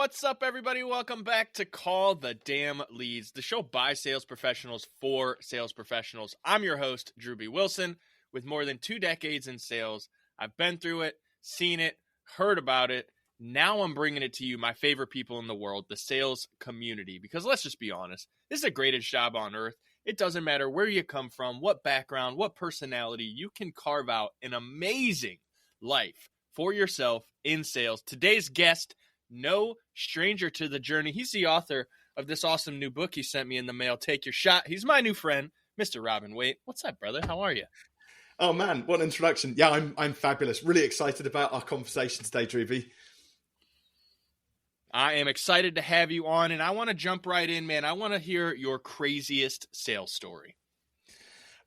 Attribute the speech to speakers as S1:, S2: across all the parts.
S1: what's up, everybody? Welcome back to Call the Damn Leads, the show by sales professionals for sales professionals. I'm your host, Drewbie Wilson. With more than 2 decades in sales, I've been through it, seen it, heard about it. Now I'm bringing it to you, my favorite people in the world, the sales community. Because let's just be honest, this is the greatest job on earth. It doesn't matter where you come from, what background, what personality, you can carve out an amazing life for yourself in sales. Today's guest, no stranger to the journey. He's the author of this awesome new book he sent me in the mail, Take Your Shot. He's my new friend, Mr. Robin Waite. What's up, brother? How are you?
S2: Oh man, what an introduction. Yeah, I'm fabulous. Really excited about our conversation today, Drewbie.
S1: I am excited to have you on, and I want to jump right in, man. I want to hear your craziest sales story.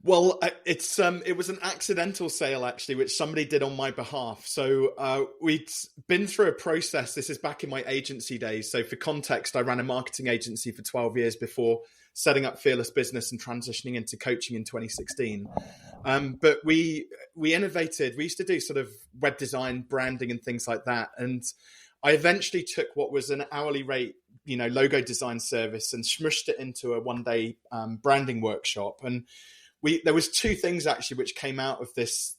S2: Well, it was an accidental sale, actually, which somebody did on my behalf. So we'd been through a process. This is back in my agency days. So for context, I ran a marketing agency for 12 years before setting up Fearless Business and transitioning into coaching in 2016. But we innovated. We used to do sort of web design, branding, and things like that. And I eventually took what was an hourly rate, logo design service and smushed it into a one-day branding workshop. And there was 2 things actually which came out of this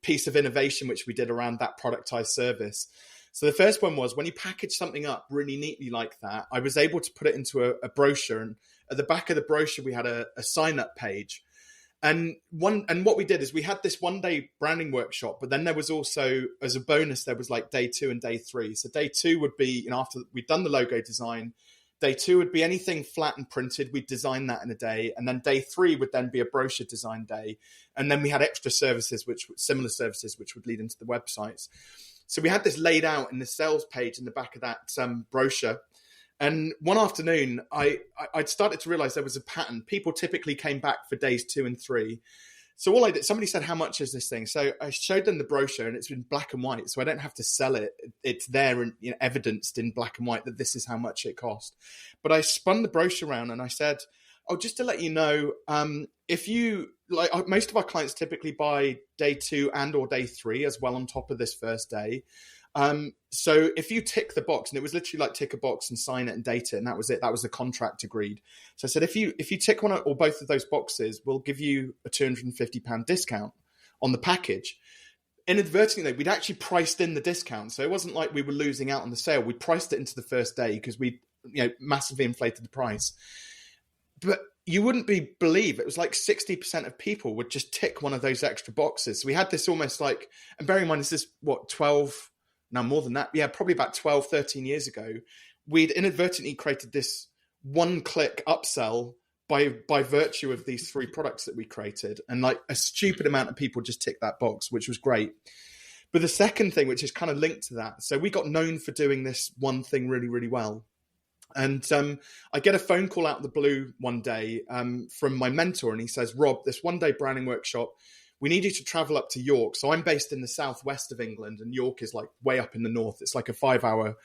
S2: piece of innovation which we did around that productized service. So the first one was when you package something up really neatly like that, I was able to put it into a brochure, and at the back of the brochure we had a sign-up page. And what we did is we had this one-day branding workshop, but then there was also, as a bonus, there was like day 2 and day 3. So day 2 would be, after we'd done the logo design. Day 2 would be anything flat and printed. We'd design that in a day. And then day 3 would then be a brochure design day. And then we had extra services, similar services, which would lead into the websites. So we had this laid out in the sales page in the back of that brochure. And one afternoon, I'd started to realize there was a pattern. People typically came back for days 2 and 3. So all I did, somebody said, how much is this thing? So I showed them the brochure, and it's in black and white. So I don't have to sell it. It's there and evidenced in black and white that this is how much it cost. But I spun the brochure around and I said, oh, just to let you know, if you like, most of our clients typically buy day 2 and or day 3 as well on top of this first day. So if you tick the box, and it was literally like tick a box and sign it and date it, and that was it. That was the contract agreed. So I said, if you tick one or both of those boxes, we'll give you a £250 discount on the package. Inadvertently, though, we'd actually priced in the discount. So it wasn't like we were losing out on the sale. We priced it into the first day because we massively inflated the price. But you wouldn't believe it was like 60% of people would just tick one of those extra boxes. So we had this almost like, and bearing in mind, this is what, 12... Now, more than that, probably about 12, 13 years ago, we'd inadvertently created this one-click upsell by virtue of these 3 products that we created. And like a stupid amount of people just ticked that box, which was great. But the second thing, which is kind of linked to that, so we got known for doing this one thing really, really well. And I get a phone call out of the blue one day from my mentor, and he says, Rob, this one-day branding workshop, we need you to travel up to York. So I'm based in the southwest of England, and York is like way up in the north. It's like a 5-hour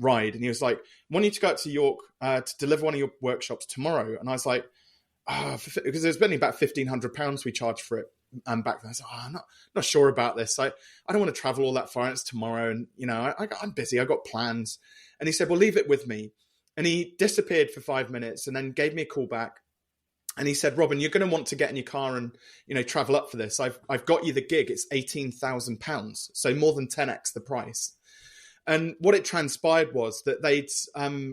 S2: ride. And he was like, I want you to go out to York to deliver one of your workshops tomorrow. And I was like, because there's only about £1,500 we charged for it back then. I was like, I'm not sure about this. I don't want to travel all that far. It's tomorrow. And, I'm busy. I got plans. And he said, well, leave it with me. And he disappeared for 5 minutes and then gave me a call back. And he said, Robin, you're going to want to get in your car and, travel up for this. I've got you the gig. It's £18,000. So more than 10x the price. And what it transpired was that they'd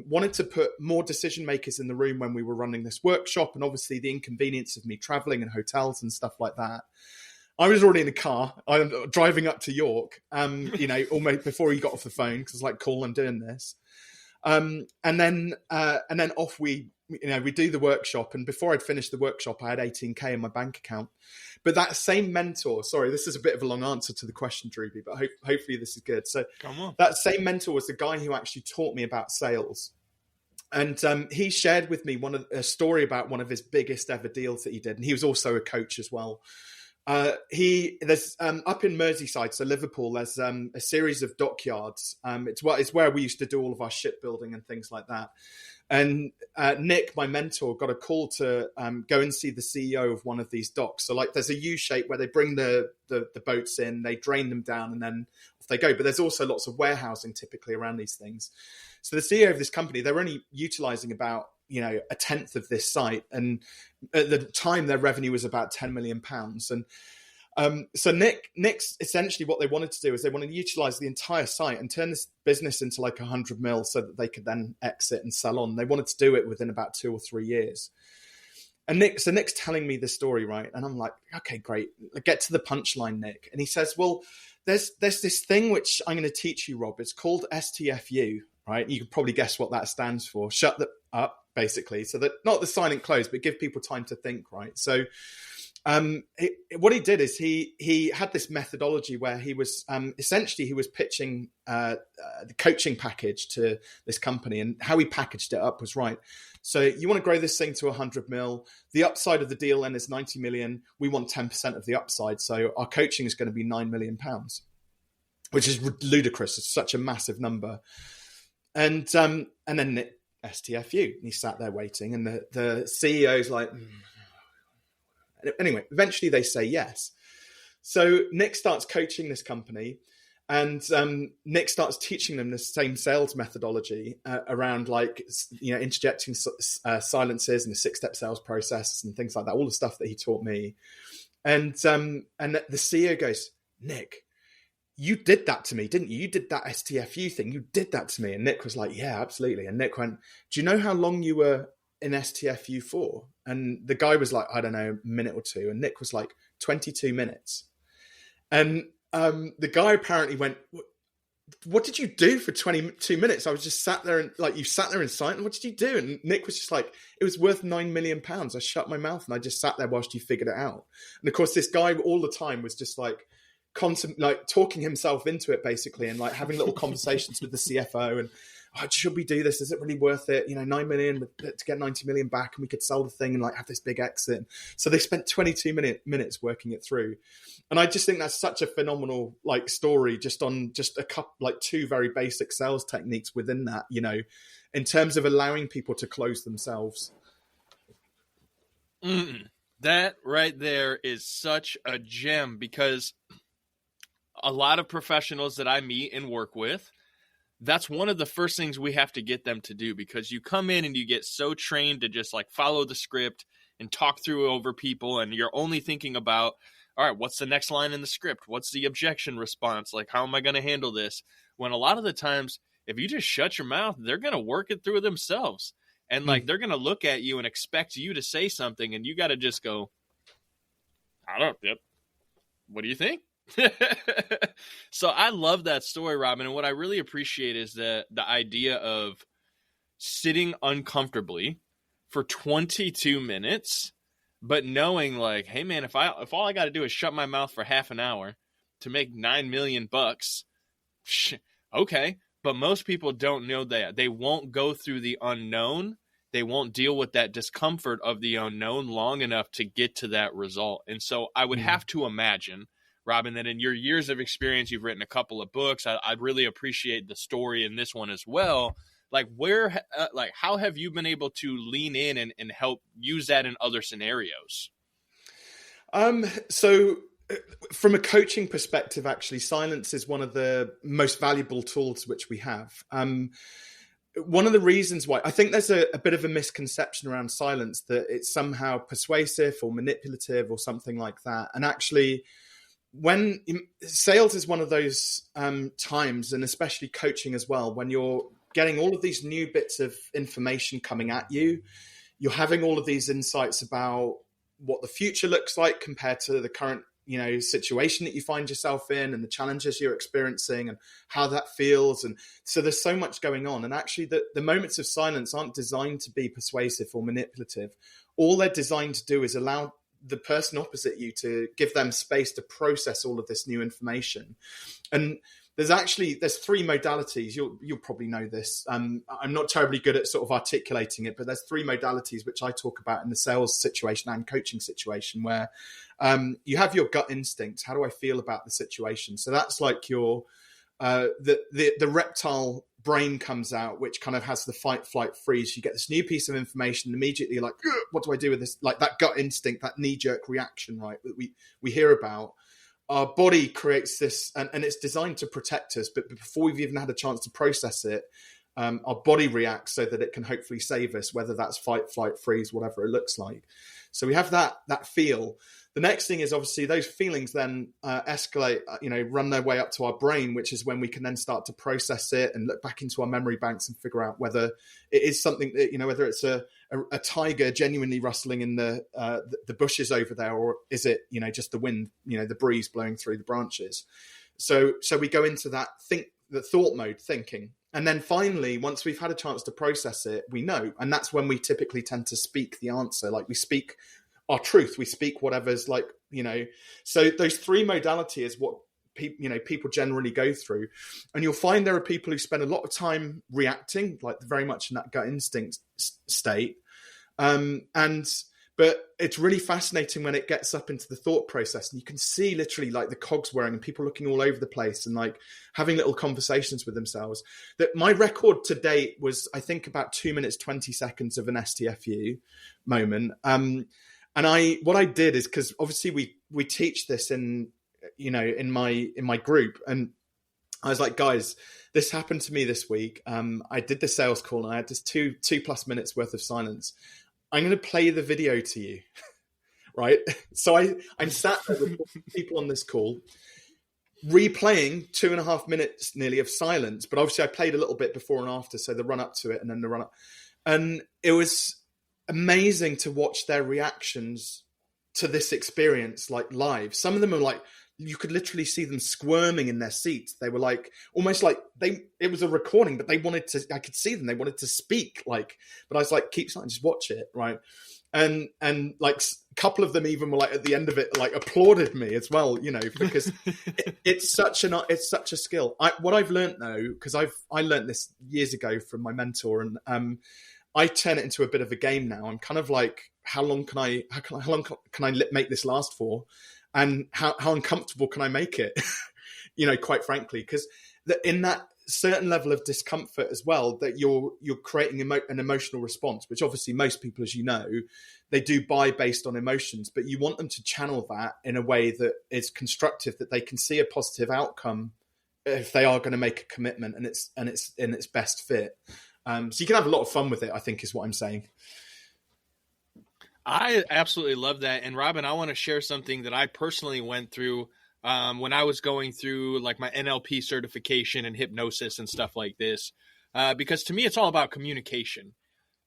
S2: wanted to put more decision makers in the room when we were running this workshop. And obviously the inconvenience of me traveling and hotels and stuff like that. I was already in the car. I'm driving up to York, almost before he got off the phone, because I was like, cool, I'm doing this. And then off we do the workshop. And before I'd finished the workshop, I had 18K in my bank account. But that same mentor, sorry, this is a bit of a long answer to the question, Drewbie, but hopefully this is good. So that same mentor was the guy who actually taught me about sales. And he shared with me a story about one of his biggest ever deals that he did. And he was also a coach as well. There's up in Merseyside, so Liverpool, there's a series of dockyards. It's where we used to do all of our shipbuilding and things like that. And Nick, my mentor, got a call to go and see the CEO of one of these docks. So like there's a U shape where they bring the boats in, they drain them down, and then off they go. But there's also lots of warehousing typically around these things. So the CEO of this company, they're only utilizing about, you know, a tenth of this site. And at the time, their revenue was about £10 million. And so Nick's essentially what they wanted to do is they wanted to utilize the entire site and turn this business into like 100 mil so that they could then exit and sell on. They wanted to do it within about 2 or 3 years. And Nick's telling me the story, right? And I'm like, okay, great. Get to the punchline, Nick. And he says, well, there's this thing which I'm going to teach you, Rob. It's called STFU, right? You can probably guess what that stands for. Shut the up, basically. So that not the silent close, but give people time to think, right? So what he did is he had this methodology where he was essentially he was pitching the coaching package to this company, and how he packaged it up was right. So you want to grow this thing to 100 mil. The upside of the deal then is 90 million. We want 10% of the upside. So our coaching is going to be £9 million, which is ludicrous. It's such a massive number. And then Nick, STFU, and he sat there waiting, and the CEO's like, Anyway, eventually they say yes. So Nick starts coaching this company, and Nick starts teaching them the same sales methodology around, like, you know, interjecting silences and the 6-step sales process and things like that, all the stuff that he taught me. And the CEO goes, Nick, you did that to me, didn't you? You did that STFU thing. You did that to me. And Nick was like, yeah, absolutely. And Nick went, do you know how long you were in STFU for? And the guy was like, I don't know, a minute or two. And Nick was like, 22 minutes. And the guy apparently went, what did you do for 22 minutes? I was just sat there, and like, you sat there in silence. What did you do? And Nick was just like, it was worth £9 million. I shut my mouth and I just sat there whilst you figured it out. And of course, this guy all the time was just like, like talking himself into it, basically, and like having little conversations with the CFO and, oh, should we do this? Is it really worth it? You know, 9 million to get 90 million back, and we could sell the thing and like have this big exit. So they spent 22 minutes working it through. And I just think that's such a phenomenal like story, just on just a couple, like 2 very basic sales techniques within that, you know, in terms of allowing people to close themselves.
S1: That right there is such a gem, because a lot of professionals that I meet and work with, that's one of the first things we have to get them to do, because you come in and you get so trained to just like follow the script and talk through over people. And you're only thinking about, all right, what's the next line in the script? What's the objection response? Like, how am I going to handle this? When a lot of the times, if you just shut your mouth, they're going to work it through themselves. And like, they're going to look at you and expect you to say something. And you got to just go, what do you think? So I love that story, Robin. And what I really appreciate is the idea of sitting uncomfortably for 22 minutes, but knowing like, hey man, if all I got to do is shut my mouth for half an hour to make $9 million, okay. But most people don't know that. They won't go through the unknown. They won't deal with that discomfort of the unknown long enough to get to that result. And so I would have to imagine, Robin, that in your years of experience, you've written a couple of books. I really appreciate the story in this one as well. Like, how have you been able to lean in and help use that in other scenarios?
S2: So from a coaching perspective, actually, silence is one of the most valuable tools which we have. One of the reasons why I think there's a bit of a misconception around silence, that it's somehow persuasive or manipulative or something like that. And actually, when sales is one of those times, and especially coaching as well, when you're getting all of these new bits of information coming at you, you're having all of these insights about what the future looks like compared to the current, you know, situation that you find yourself in, and the challenges you're experiencing and how that feels. And so there's so much going on. And actually the moments of silence aren't designed to be persuasive or manipulative. All they're designed to do is allow the person opposite you to give them space to process all of this new information. And there's 3 modalities. You'll probably know this. I'm not terribly good at sort of articulating it, but there's 3 modalities which I talk about in the sales situation and coaching situation, where you have your gut instinct. How do I feel about the situation? So that's like your the reptile brain comes out, which kind of has the fight, flight, freeze. You get this new piece of information, immediately like, what do I do with this? Like that gut instinct, that knee-jerk reaction, right, that we hear about. Our body creates this, and it's designed to protect us, but before we've even had a chance to process it, our body reacts so that it can hopefully save us, whether that's fight, flight, freeze, whatever it looks like. So we have that feel. The next thing is obviously those feelings then escalate, run their way up to our brain, which is when we can then start to process it and look back into our memory banks and figure out whether it is something that, whether it's a tiger genuinely rustling in the bushes over there, or is it, just the wind, the breeze blowing through the branches. So we go into the thought mode, thinking. And then finally, once we've had a chance to process it, we know. And that's when we typically tend to speak the answer. Like we speak our truth, we speak whatever's like, so those three modality is what people generally go through. And you'll find there are people who spend a lot of time reacting, like very much in that gut instinct state. But it's really fascinating when it gets up into the thought process, and you can see literally like the cogs whirring and people looking all over the place and like having little conversations with themselves. That my record to date was, I think, about 2 minutes, 20 seconds of an STFU moment. And what I did is, because obviously we teach this in my group, and I was like, guys, this happened to me this week. I did the sales call and I had just 2+ minutes worth of silence. I'm going to play the video to you, right? So I'm sat there with people on this call, replaying 2.5 minutes nearly of silence. But obviously I played a little bit before and after, so the run up to it and then the run up. And it was amazing to watch their reactions to this experience, like live. Some of them are like, you could literally see them squirming in their seats. They were like, almost like it was a recording, but I could see them. They wanted to speak, but I was like, keep silent, just watch it. Right. And like a couple of them even were like, at the end of it, like applauded me as well, because it's such a skill. What I've learned though, because I learned this years ago from my mentor, and I turn it into a bit of a game now. I'm kind of like, how long can I make this last for? And how uncomfortable can I make it? Quite frankly, because in that certain level of discomfort as well, that you're creating an emotional response, which obviously most people, as you know, they do buy based on emotions, but you want them to channel that in a way that is constructive, that they can see a positive outcome if they are going to make a commitment and it's in its best fit. So you can have a lot of fun with it, I think is what I'm saying.
S1: I absolutely love that. And Robin, I want to share something that I personally went through when I was going through like my NLP certification and hypnosis and stuff like this. Because to me, it's all about communication.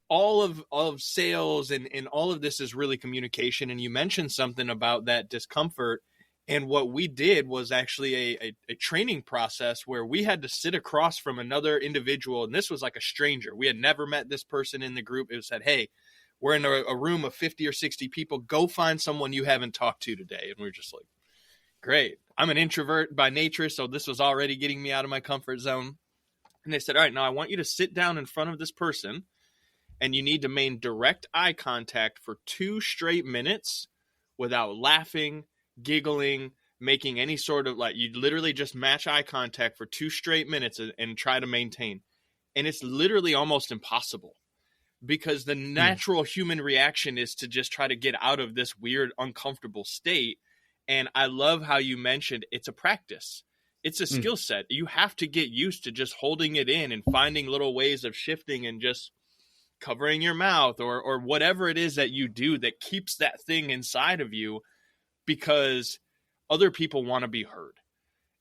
S1: All of sales and all of this is really communication. And you mentioned something about that discomfort. And what we did was actually a training process where we had to sit across from another individual. And this was like a stranger. We had never met this person in the group. It said, hey, we're in a room of 50 or 60 people. Go find someone you haven't talked to today. And we're just like, great. I'm an introvert by nature, so this was already getting me out of my comfort zone. And they said, all right, now I want you to sit down in front of this person, and you need to maintain direct eye contact for 2 straight minutes without laughing, giggling, making any sort of you literally just match eye contact for 2 straight minutes and try to maintain. And it's literally almost impossible. Because the natural human reaction is to just try to get out of this weird, uncomfortable state. And I love how you mentioned it's a practice. It's a skill set. You have to get used to just holding it in and finding little ways of shifting and just covering your mouth or whatever it is that you do that keeps that thing inside of you, because other people want to be heard.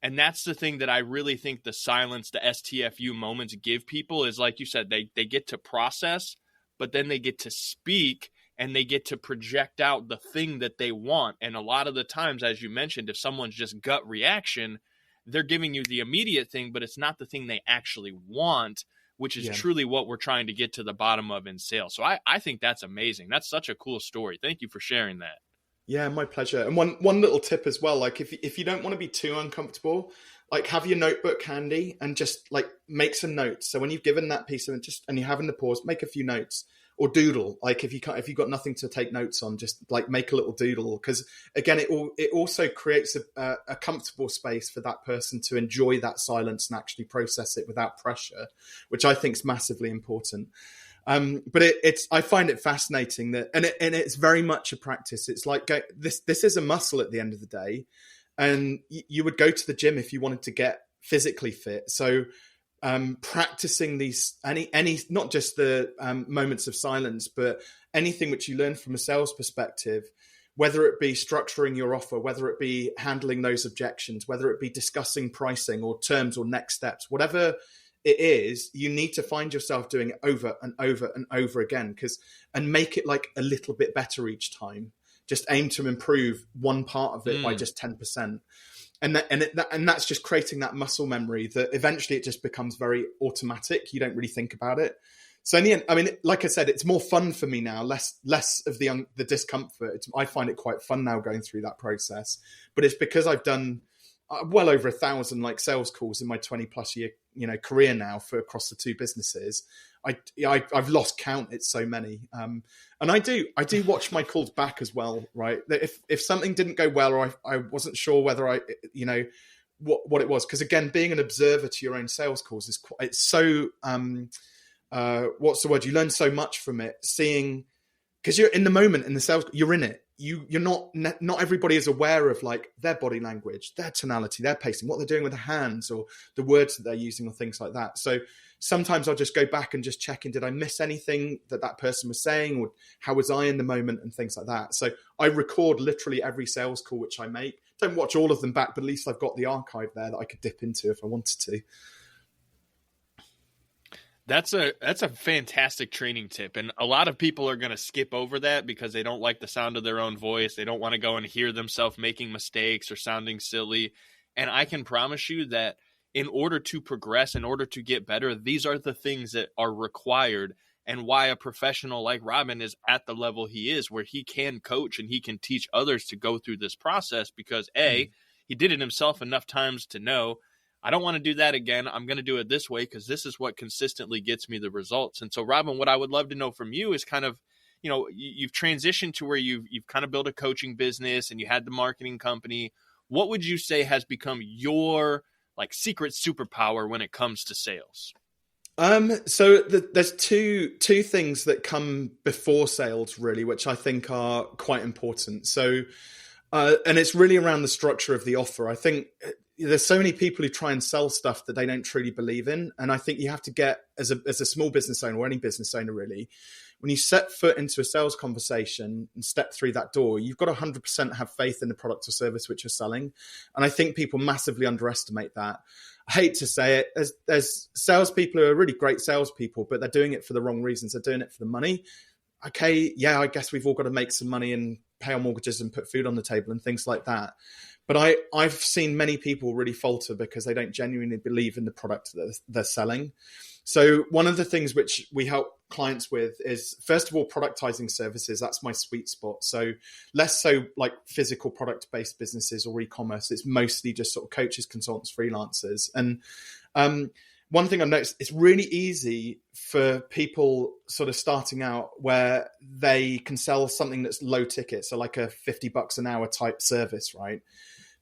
S1: And that's the thing that I really think the silence, the STFU moments give people is, like you said, they get to process, but then they get to speak and they get to project out the thing that they want. And a lot of the times, as you mentioned, if someone's just gut reaction, they're giving you the immediate thing, but it's not the thing they actually want, which is truly what we're trying to get to the bottom of in sales. So I think that's amazing. That's such a cool story. Thank you for sharing that.
S2: Yeah, my pleasure. And one little tip as well, like if you don't want to be too uncomfortable, like have your notebook handy and just like make some notes. So when you've given that piece of it, and you're having the pause, make a few notes. or doodle. Like if you've got nothing to take notes on, just like make a little doodle, because again, it also creates a comfortable space for that person to enjoy that silence and actually process it without pressure, which I think is massively important. But I find it fascinating that, and it's very much a practice. It's like this is a muscle at the end of the day, and you would go to the gym if you wanted to get physically fit. So practicing these, any not just the moments of silence, but anything which you learn from a sales perspective, whether it be structuring your offer, whether it be handling those objections, whether it be discussing pricing or terms or next steps, whatever it is, you need to find yourself doing it over and over and over again, and make it like a little bit better each time. Just aim to improve one part of it by just 10%. And that's just creating that muscle memory that eventually it just becomes very automatic. You don't really think about it. So in the end, I mean, like I said, it's more fun for me now, less of the discomfort. I find it quite fun now going through that process, but it's because I've done well over 1,000 like sales calls in my 20 plus year, career now for across the two businesses. I've lost count. It's so many. And I do watch my calls back as well, right? If something didn't go well, or I wasn't sure whether what it was. Cause again, being an observer to your own sales calls it's so, what's the word? You learn so much from it, seeing, cause you're in the moment in the sales, you're in it. You're not everybody is aware of like their body language, their tonality, their pacing, what they're doing with their hands or the words that they're using or things like that. So sometimes I'll just go back and just check in. Did I miss anything that person was saying, or how was I in the moment and things like that? So I record literally every sales call which I make. Don't watch all of them back, but at least I've got the archive there that I could dip into if I wanted to.
S1: That's a fantastic training tip. And a lot of people are going to skip over that because they don't like the sound of their own voice. They don't want to go and hear themselves making mistakes or sounding silly. And I can promise you that in order to progress, in order to get better, these are the things that are required, and why a professional like Robin is at the level he is, where he can coach and he can teach others to go through this process because he did it himself enough times to know, I don't want to do that again. I'm going to do it this way because this is what consistently gets me the results. And so, Robin, what I would love to know from you is kind of, you've transitioned to where you've kind of built a coaching business and you had the marketing company. What would you say has become your like secret superpower when it comes to sales?
S2: So there's two things that come before sales really, which I think are quite important. So, and it's really around the structure of the offer. I think there's so many people who try and sell stuff that they don't truly believe in. And I think you have to get, as a small business owner or any business owner really, when you set foot into a sales conversation and step through that door, you've got to 100% have faith in the product or service which you're selling. And I think people massively underestimate that. I hate to say it, there's salespeople who are really great salespeople, but they're doing it for the wrong reasons. They're doing it for the money. Okay, yeah, I guess we've all got to make some money and pay our mortgages and put food on the table and things like that. But I've seen many people really falter because they don't genuinely believe in the product that they're selling. So one of the things which we help clients with is, first of all, productizing services. That's my sweet spot. So less so like physical product-based businesses or e-commerce. It's mostly just sort of coaches, consultants, freelancers. And one thing I've noticed, it's really easy for people sort of starting out where they can sell something that's low ticket. So like a $50 an hour type service, right?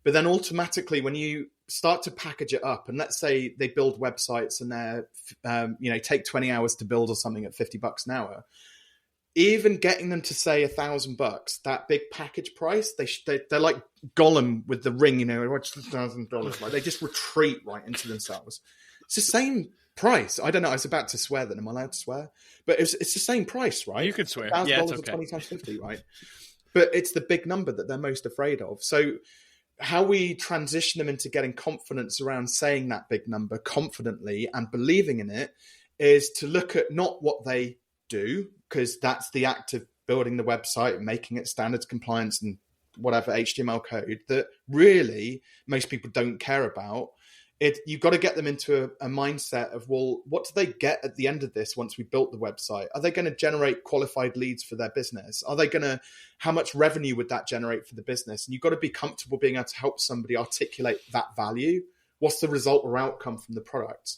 S2: But then automatically when you start to package it up, and let's say they build websites and they're, take 20 hours to build or something at $50 an hour, even getting them to say $1,000, that big package price, they're like Gollum with the ring, what's $1,000? Like they just retreat right into themselves. It's the same price. I don't know. I was about to swear then. Am I allowed to swear? But it's the same price, right?
S1: You can swear.
S2: $1,000
S1: Yeah, it's
S2: or
S1: okay.
S2: 20 times 50, right? But it's the big number that they're most afraid of. So how we transition them into getting confidence around saying that big number confidently and believing in it is to look at not what they do, because that's the act of building the website and making it standards compliance and whatever HTML code that really most people don't care about. You've got to get them into a mindset of, well, what do they get at the end of this once we built the website? Are they going to generate qualified leads for their business? How much revenue would that generate for the business? And you've got to be comfortable being able to help somebody articulate that value. What's the result or outcome from the product?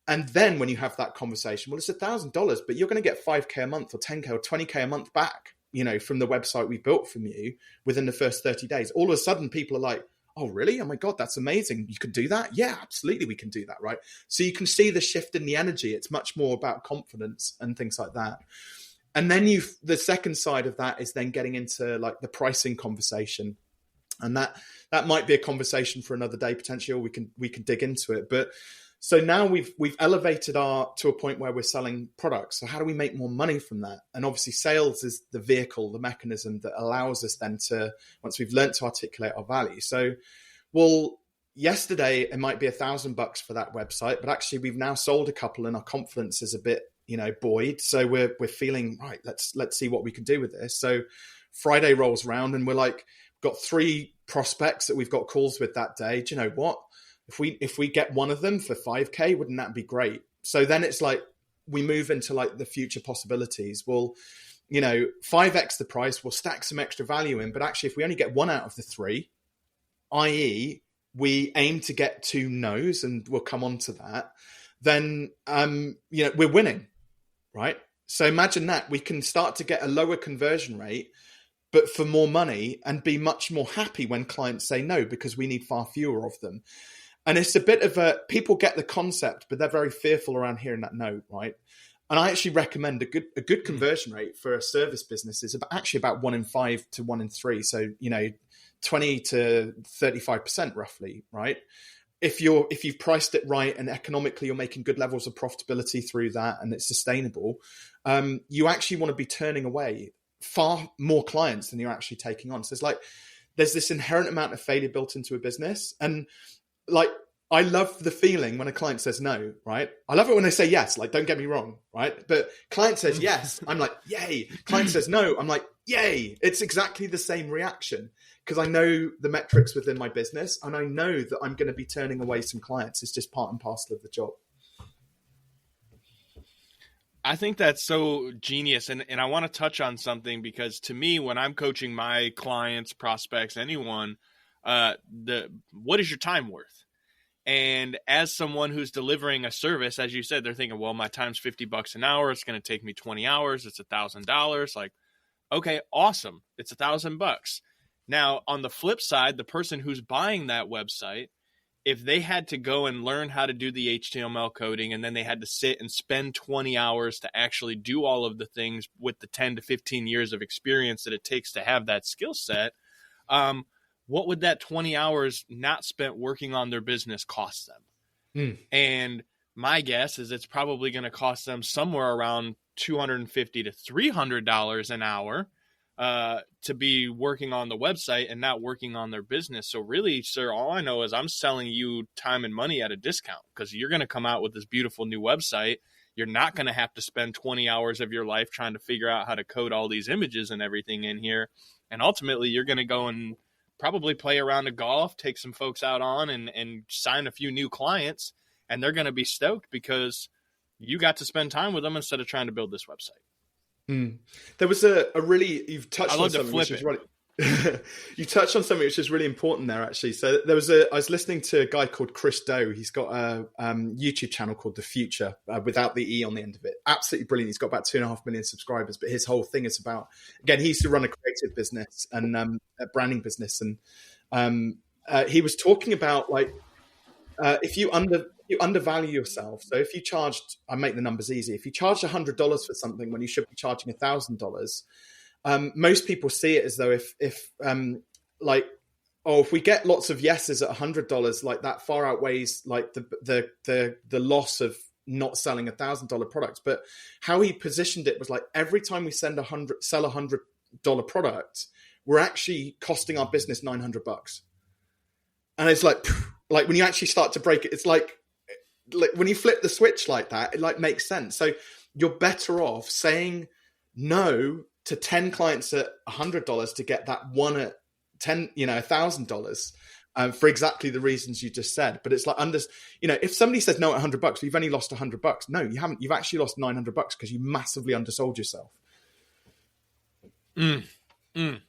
S2: And then when you have that conversation, well, it's $1,000, but you're going to get 5K a month or 10K or 20K a month back, from the website we built from you within the first 30 days. All of a sudden people are like, oh, really? Oh my God, that's amazing. You could do that? Yeah, absolutely. We can do that. Right. So you can see the shift in the energy. It's much more about confidence and things like that. And then the second side of that is then getting into like the pricing conversation. And that might be a conversation for another day, potentially, or we can dig into it. But so now we've elevated to a point where we're selling products. So how do we make more money from that? And obviously sales is the vehicle, the mechanism that allows us then to, once we've learned to articulate our value. So, well, yesterday it might be $1,000 for that website, but actually we've now sold a couple and our confidence is a bit, buoyed. So we're feeling, right, let's see what we can do with this. So Friday rolls around and we're like, got 3 prospects that we've got calls with that day. Do you know what? If we get one of them for 5K, wouldn't that be great? So then it's like we move into like the future possibilities. We'll, 5x the price, we'll stack some extra value in. But actually, if we only get 1 out of the 3, i.e. we aim to get 2 no's, and we'll come on to that, then, we're winning, right? So imagine that we can start to get a lower conversion rate, but for more money, and be much more happy when clients say no, because we need far fewer of them. And it's a bit of people get the concept, but they're very fearful around hearing that no, right? And I actually recommend a good conversion rate for a service business is actually about 1 in 5 to 1 in 3. So, 20 to 35% roughly, right? If you've priced it right and economically you're making good levels of profitability through that and it's sustainable, you actually want to be turning away far more clients than you're actually taking on. So there's this inherent amount of failure built into a business. And like, I love the feeling when a client says no, right? I love it when they say yes, like, don't get me wrong, right? But client says yes, I'm like, yay. Client says no, I'm like, yay. It's exactly the same reaction because I know the metrics within my business and I know that I'm going to be turning away some clients. It's just part and parcel of the job.
S1: I think that's so genius. And I want to touch on something because to me, when I'm coaching my clients, prospects, anyone, what is your time worth? And as someone who's delivering a service, as you said, they're thinking, well, my time's $50 an hour. It's going to take me 20 hours. It's $1,000. Like, okay, awesome. It's $1,000. Now, on the flip side, the person who's buying that website, if they had to go and learn how to do the HTML coding, and then they had to sit and spend 20 hours to actually do all of the things with the 10 to 15 years of experience that it takes to have that skill set, what would that 20 hours not spent working on their business cost them? And my guess is it's probably going to cost them somewhere around $250 to $300 an hour to be working on the website and not working on their business. So really, sir, all I know is I'm selling you time and money at a discount because you're going to come out with this beautiful new website. You're not going to have to spend 20 hours of your life trying to figure out how to code all these images and everything in here. And ultimately, you're going to go and probably play around a golf, take some folks out on and sign a few new clients. And they're going to be stoked because you got to spend time with them instead of trying to build this website.
S2: There was you've touched on something which is really, you touched on something which is really important there, actually. So I was listening to a guy called Chris Doe. He's got a YouTube channel called The Future without the E on the end of it. Absolutely brilliant. He's got about 2.5 million subscribers, but his whole thing is about, again, he used to run a creative business and a branding business. And he was talking about like, if you undervalue yourself. So if you charged, I make the numbers easy. If you charged $100 for something when you should be charging $1,000, most people see it as though if we get lots of yeses at $100, like that far outweighs like the loss of not selling $1,000 products. But how he positioned it was like every time we sell $100 product, we're actually costing our business $900. And it's like when you actually start to break it, it's like when you flip the switch like that, it like makes sense. So you're better off saying no to 10 clients at $100 to get that one at $1,000 for exactly the reasons you just said. But it's like if somebody says no at $100, you've only lost $100. No, you haven't. You've actually lost $900 because you massively undersold yourself.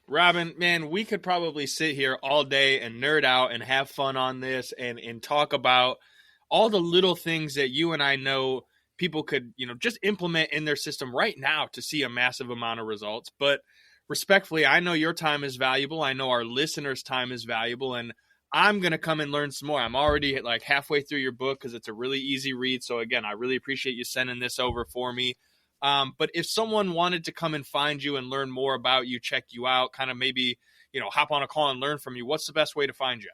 S1: Robin, man, we could probably sit here all day and nerd out and have fun on this and talk about all the little things that you and I know people could, just implement in their system right now to see a massive amount of results. But respectfully, I know your time is valuable. I know our listeners' time is valuable, and I'm going to come and learn some more. I'm already like halfway through your book because it's a really easy read. So again, I really appreciate you sending this over for me. But if someone wanted to come and find you and learn more about you, check you out, kind of maybe, hop on a call and learn from you, what's the best way to find you?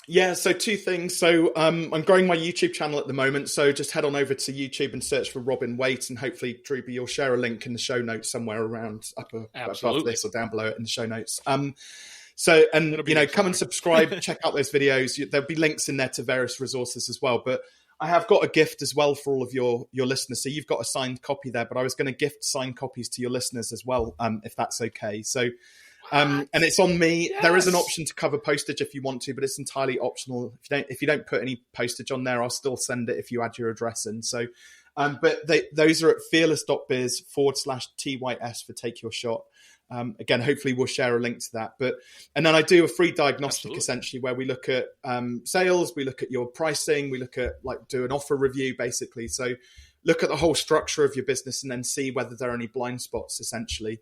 S2: Yeah, so two things. So I'm growing my YouTube channel at the moment. So just head on over to YouTube and search for Robin Waite, and hopefully, Drewbie, you'll share a link in the show notes somewhere around above this or down below it in the show notes. So, and, come and subscribe, check out those videos. There'll be links in there to various resources as well. But I have got a gift as well for all of your listeners. So you've got a signed copy there, but I was going to gift signed copies to your listeners as well, if that's okay. So, and it's on me. Yes. There is an option to cover postage if you want to, but it's entirely optional. If you don't put any postage on there, I'll still send it if you add your address in. So, but those are at fearless.biz/TYS for Take Your Shot. Again, hopefully we'll share a link to that. And then I do a free diagnostic essentially where we look at sales, we look at your pricing, we look at do an offer review basically. So look at the whole structure of your business and then see whether there are any blind spots essentially.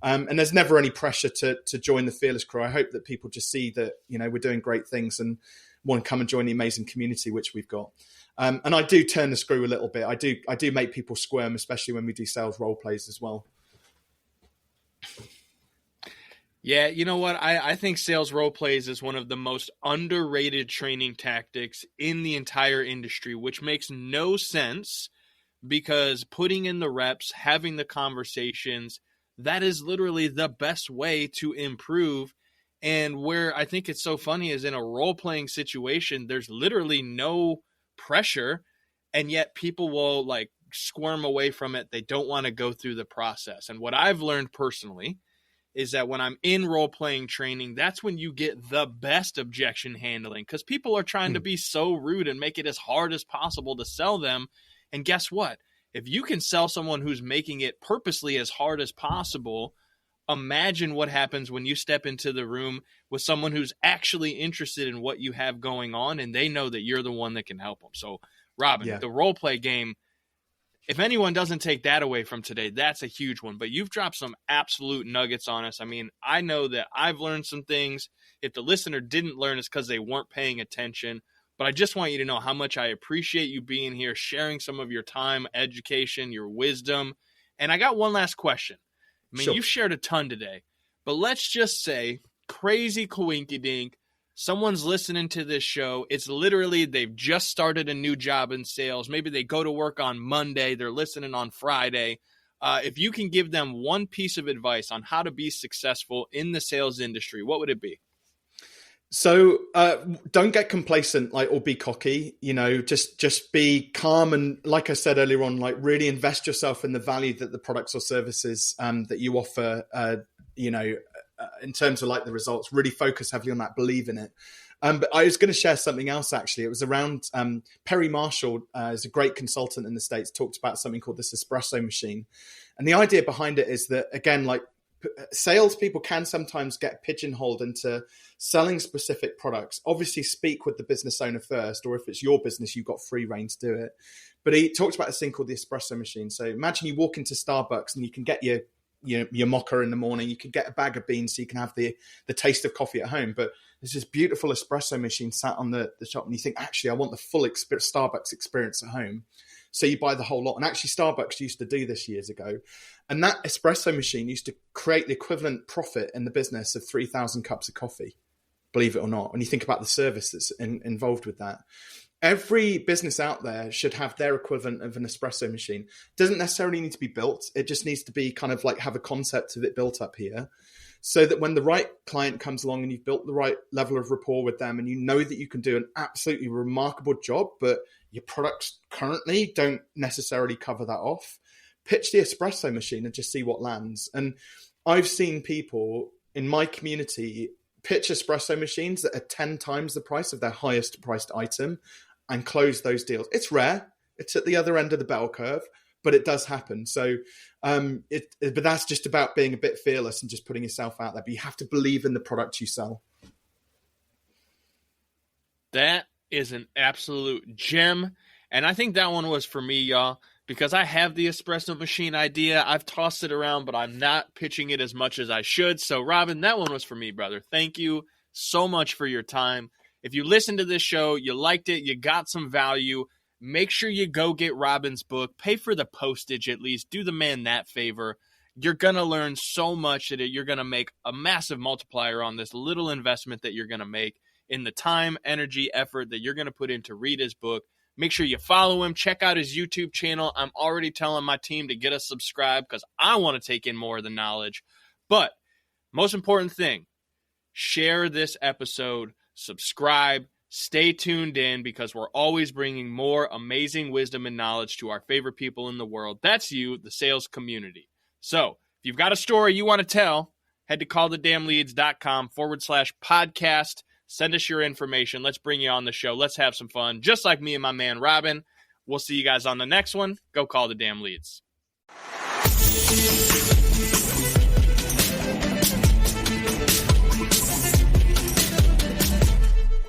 S2: And there's never any pressure to join the Fearless crew. I hope that people just see that, we're doing great things and want to come and join the amazing community which we've got. And I do turn the screw a little bit. I do make people squirm, especially when we do sales role plays as well.
S1: Yeah, you know what? I think sales role plays is one of the most underrated training tactics in the entire industry, which makes no sense because putting in the reps, having the conversations, that is literally the best way to improve. And where I think it's so funny is in a role-playing situation, there's literally no pressure, and yet people will squirm away from it. They don't want to go through the process. And what I've learned personally is that when I'm in role-playing training, that's when you get the best objection handling because people are trying to be so rude and make it as hard as possible to sell them. And guess what? If you can sell someone who's making it purposely as hard as possible, imagine what happens when you step into the room with someone who's actually interested in what you have going on and they know that you're the one that can help them. So, Robin, the role-play game, if anyone doesn't take that away from today, that's a huge one. But you've dropped some absolute nuggets on us. I mean, I know that I've learned some things. If the listener didn't learn, it's because they weren't paying attention. But I just want you to know how much I appreciate you being here, sharing some of your time, education, your wisdom. And I got one last question. I mean, You've shared a ton today. But let's just say, crazy coinkydink, someone's listening to this show. It's literally they've just started a new job in sales. Maybe they go to work on Monday. They're listening on Friday. If you can give them one piece of advice on how to be successful in the sales industry, what would it be?
S2: So don't get complacent, or be cocky. Just be calm and, like I said earlier on, really invest yourself in the value that the products or services that you offer. In terms of the results, really focus heavily on that, believe in it. But I was going to share something else, actually. It was around Perry Marshall is a great consultant in the States, talked about something called this espresso machine. And the idea behind it is that, again, salespeople can sometimes get pigeonholed into selling specific products. Obviously, speak with the business owner first, or if it's your business, you've got free reign to do it. But he talked about this thing called the espresso machine. So imagine you walk into Starbucks and you can get your mocha in the morning. You can get a bag of beans so you can have the taste of coffee at home. But there's this beautiful espresso machine sat on the shop, and you think, actually, I want the full Starbucks experience at home. So you buy the whole lot. And actually, Starbucks used to do this years ago. And that espresso machine used to create the equivalent profit in the business of 3,000 cups of coffee, believe it or not, when you think about the service that's involved with that. Every business out there should have their equivalent of an espresso machine. It doesn't necessarily need to be built. It just needs to be kind of have a concept of it built up here, so that when the right client comes along and you've built the right level of rapport with them and you know that you can do an absolutely remarkable job, but your products currently don't necessarily cover that off, pitch the espresso machine and just see what lands. And I've seen people in my community pitch espresso machines that are 10 times the price of their highest priced item and close those deals. It's rare. It's at the other end of the bell curve, but it does happen. So, but that's just about being a bit fearless and just putting yourself out there. But you have to believe in the product you sell.
S1: That is an absolute gem. And I think that one was for me, y'all, because I have the espresso machine idea. I've tossed it around, but I'm not pitching it as much as I should. So, Robin, that one was for me, brother. Thank you so much for your time. If you listened to this show, you liked it, you got some value, make sure you go get Robin's book. Pay for the postage at least. Do the man that favor. You're going to learn so much that you're going to make a massive multiplier on this little investment that you're going to make in the time, energy, effort that you're going to put in to read his book. Make sure you follow him. Check out his YouTube channel. I'm already telling my team to get us subscribed because I want to take in more of the knowledge. But most important thing, share this episode, subscribe, stay tuned in because we're always bringing more amazing wisdom and knowledge to our favorite people in the world. That's you, the sales community. So if you've got a story you want to tell, head to callthedamnleads.com/podcast. Send us your information. Let's bring you on the show. Let's have some fun, just like me and my man, Robin. We'll see you guys on the next one. Go call the damn leads.